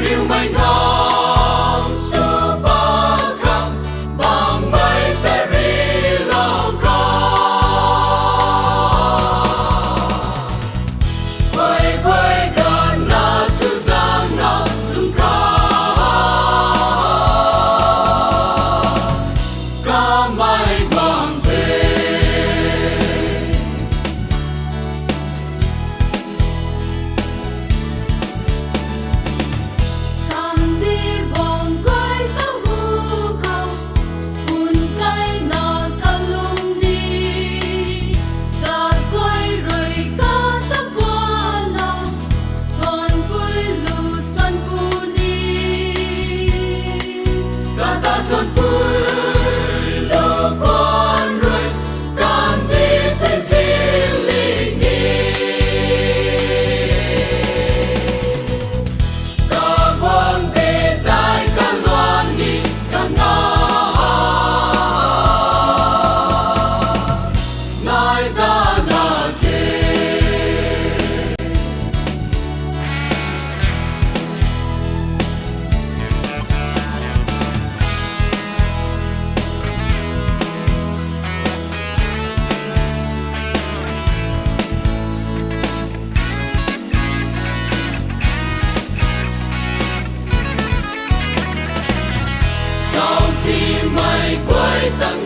riu mai ngao subakam bang mai tari lauka quay quay gan na su giang na lungka ka mai quang về Tuần cuối đâu con rồi con đi thấy riêng linh nghi có quang thế tại cả loan đi cả nói ta là thế dòng gì mây quay tầng